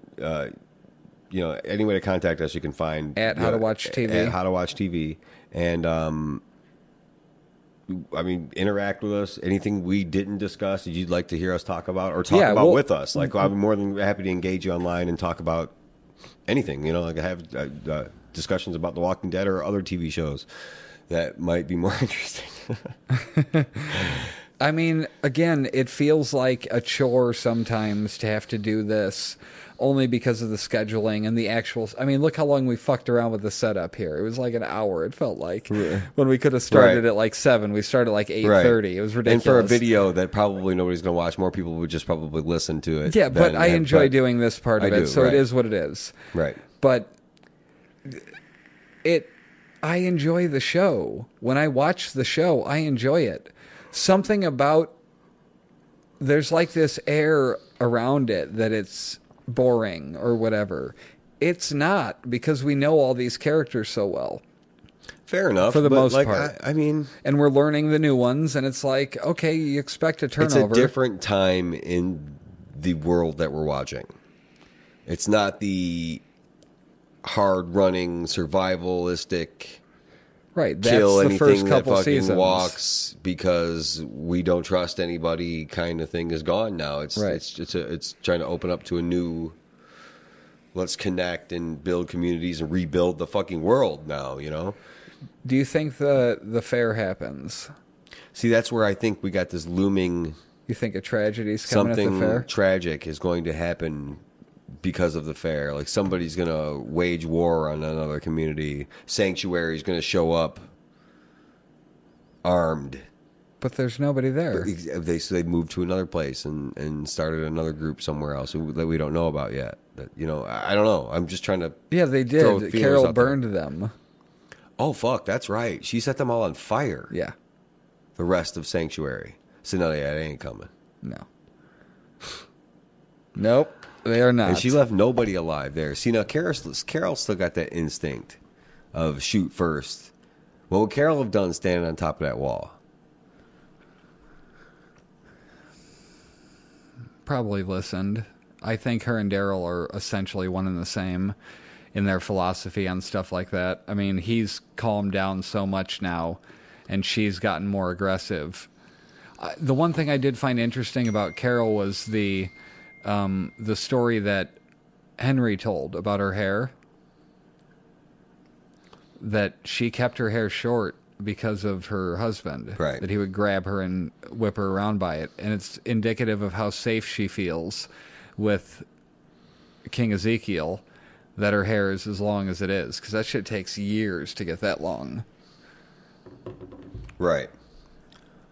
S3: any way to contact us, you can find
S2: At How to Watch TV.
S3: At How to Watch TV, and interact with us. Anything we didn't discuss that you'd like to hear us talk about or talk about with us, like I'm more than happy to engage you online and talk about anything. You know, like I have discussions about The Walking Dead or other TV shows that might be more interesting.
S2: I mean, again, it feels like a chore sometimes to have to do this, only because of the scheduling and the actual... I mean, look how long we fucked around with the setup here. It was like an hour, it felt like. When we could have started at like 7, we started at like 8:30. It was ridiculous.
S3: And for a video that probably nobody's going to watch, more people would just probably listen to it.
S2: Yeah, but I enjoy doing this part of it, so it is what it is.
S3: Right.
S2: But I enjoy the show. When I watch the show, I enjoy it. Something about... There's like this air around it that it's boring or whatever. It's not, because we know all these characters so well.
S3: Fair enough.
S2: For the most
S3: like,
S2: part.
S3: I mean...
S2: And we're learning the new ones, and it's like, okay, you expect a turnover.
S3: It's a different time in the world that we're watching. It's not the hard-running, survivalistic...
S2: Right, that's
S3: kill
S2: the
S3: anything
S2: first
S3: that
S2: couple
S3: fucking
S2: seasons.
S3: walks because we don't trust anybody kind of thing is gone now. It's it's trying to open up to a new, let's connect and build communities and rebuild the fucking world now, you know?
S2: Do you think the fair happens?
S3: See, that's where I think we got this looming...
S2: You think a tragedy's coming at the fair?
S3: Something tragic is going to happen because of the fair. Like somebody's going to wage war on another community. Sanctuary's going to show up armed.
S2: But there's nobody there.
S3: They moved to another place and started another group somewhere else that we don't know about yet. That, you know, I don't know. I'm just trying to...
S2: Yeah, they
S3: throw
S2: did.
S3: feelers
S2: Carol
S3: out there.
S2: burned them.
S3: Oh, fuck, that's right. She set them all on fire.
S2: Yeah.
S3: The rest of Sanctuary. So no, yeah, they ain't coming.
S2: No. Nope. They are not.
S3: And she left nobody alive there. See, now Carol still got that instinct of shoot first. What would Carol have done standing on top of that wall?
S2: Probably listened. I think her and Daryl are essentially one and the same in their philosophy on stuff like that. I mean, he's calmed down so much now, and she's gotten more aggressive. The one thing I did find interesting about Carol was the story that Henry told about her hair. That she kept her hair short because of her husband.
S3: Right.
S2: That he would grab her and whip her around by it. And it's indicative of how safe she feels with King Ezekiel, that her hair is as long as it is. Because that shit takes years to get that long.
S3: Right.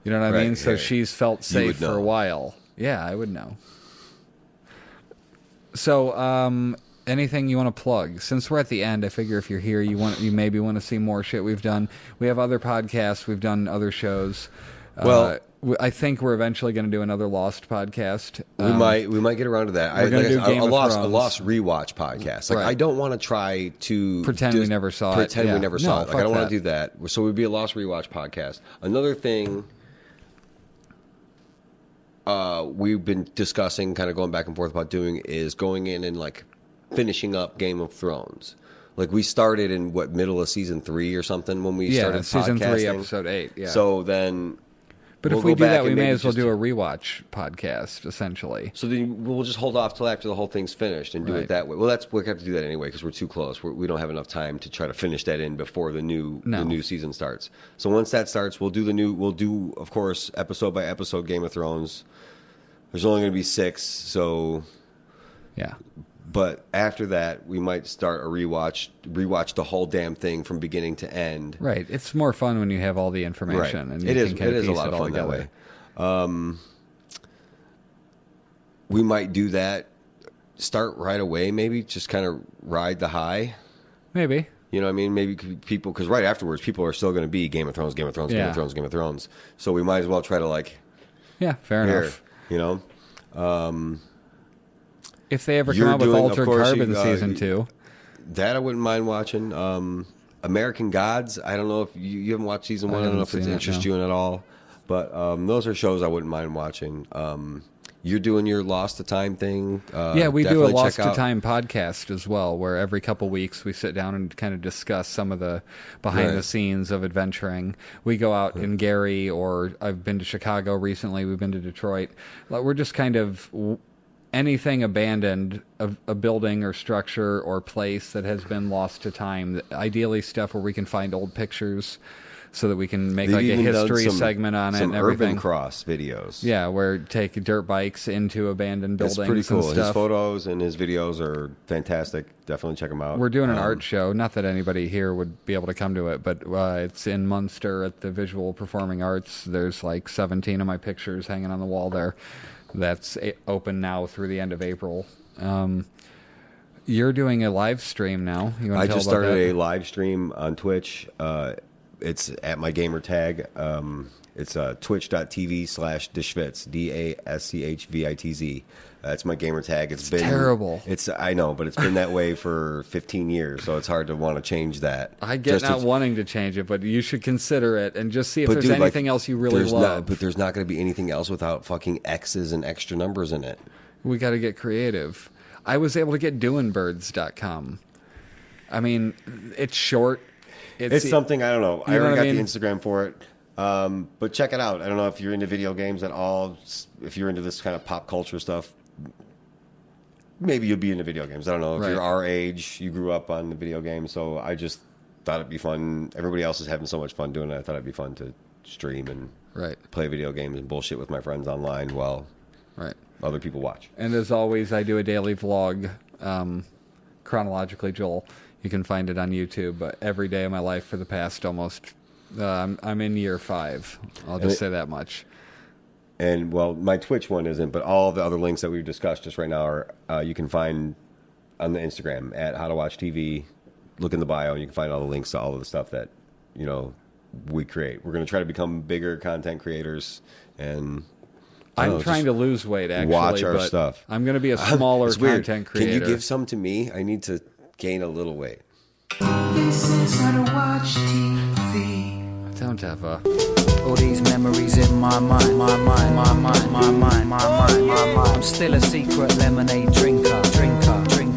S2: You know what I
S3: Right,
S2: mean? So
S3: yeah.
S2: she's felt
S3: You would
S2: safe for a
S3: know.
S2: while. Yeah, I would know. So, anything you want to plug? Since we're at the end, I figure if you're here, you maybe want to see more shit we've done. We have other podcasts. We've done other shows.
S3: Well,
S2: I think we're eventually going to do another Lost podcast.
S3: we might get around to that.
S2: we're gonna do Game
S3: a
S2: of
S3: lost
S2: Thrones.
S3: rewatch podcast. Like
S2: Right.
S3: I don't want to try to
S2: Pretend we never saw it.
S3: Pretend
S2: Yeah.
S3: we never
S2: No,
S3: saw it. Like I
S2: fuck
S3: don't want
S2: that.
S3: to do that. So it would be a lost rewatch podcast. Another thing we've been discussing, kind of going back and forth about doing, is going in and like finishing up Game of Thrones. Like we started in middle of season 3 or something when we started
S2: season
S3: podcasting.
S2: 3, episode 8. Yeah.
S3: So then,
S2: but if we do that, we may as well do a rewatch podcast, essentially.
S3: So then we'll just hold off till after the whole thing's finished and do it that way. Well, we have to do that anyway because we're too close. We don't have enough time to try to finish that in before the new season starts. So once that starts, we'll do of course episode by episode Game of Thrones. There's only going to be 6, so
S2: yeah.
S3: But after that, we might start a rewatch the whole damn thing from beginning to end.
S2: Right. It's more fun when you have all the information.
S3: Right.
S2: And
S3: It is a lot of fun that way. We might do that. Start right away, maybe. Just kind of ride the high.
S2: Maybe.
S3: You know what I mean? Maybe people, because right afterwards, people are still going to be Game of Thrones, Game of Thrones, Game of Thrones, Game of Thrones. So we might as well try to like...
S2: Yeah, fair enough.
S3: You know?
S2: If they ever come out with Altered Carbon Season 2.
S3: That I wouldn't mind watching. American Gods, I don't know if you haven't watched Season 1. I don't know if it interests you in at all. But those are shows I wouldn't mind watching. You're doing your Lost to Time thing.
S2: Yeah, we do a Lost to Time podcast as well, where every couple weeks we sit down and kind of discuss some of the behind the scenes of adventuring. We go out in Gary, or I've been to Chicago recently. We've been to Detroit. We're just kind of... anything abandoned, a building or structure or place that has been lost to time. Ideally stuff where we can find old pictures so that we can make like a history segment on it and everything.
S3: Urban Cross videos.
S2: Yeah, where take dirt bikes into abandoned buildings.
S3: That's pretty cool.
S2: And stuff.
S3: His photos and his videos are fantastic. Definitely check them out.
S2: We're doing an art show. Not that anybody here would be able to come to it, but it's in Munster at the Visual Performing Arts. There's like 17 of my pictures hanging on the wall there. That's open now through the end of April. You're doing a live stream now.
S3: I just started a live stream on Twitch. It's at my gamer tag. It's twitch.tv/Dishvitz, DASCHVITZ. That's my gamer tag. It's been
S2: terrible.
S3: I know, but it's been that way for 15 years, so it's hard to want to change that.
S2: I get not wanting to change it, but you should consider it and just see if there's anything else you really love.
S3: But there's not going to be anything else without fucking X's and extra numbers in it.
S2: We got to get creative. I was able to get doingbirds.com. I mean, it's short.
S3: It's something, I don't know. I already got the Instagram for it. But check it out. I don't know if you're into video games at all. If you're into this kind of pop culture stuff, maybe you'll be into video games. I don't know. If you're our age, you grew up on the video games. So I just thought it'd be fun. Everybody else is having so much fun doing it. I thought it'd be fun to stream and play video games and bullshit with my friends online while other people watch.
S2: And as always, I do a daily vlog, chronologically, Joel. You can find it on YouTube. But every day of my life for the past almost... I'm in year 5. I'll just say that much.
S3: And, well, my Twitch one isn't, but all of the other links that we've discussed just right now are you can find on the Instagram at How to Watch TV. Look in the bio, and you can find all the links to all of the stuff that, you know, we create. We're going to try to become bigger content creators, and
S2: I'm trying to lose weight, actually.
S3: Watch our stuff.
S2: I'm going to be a smaller content creator.
S3: Can you give some to me? I need to gain a little weight.
S1: This is How to Watch TV.
S2: Don't have a...
S4: All these memories in my mind, my mind, my mind, my mind, my mind, my mind. I'm still a secret lemonade drinker, drinker, drinker.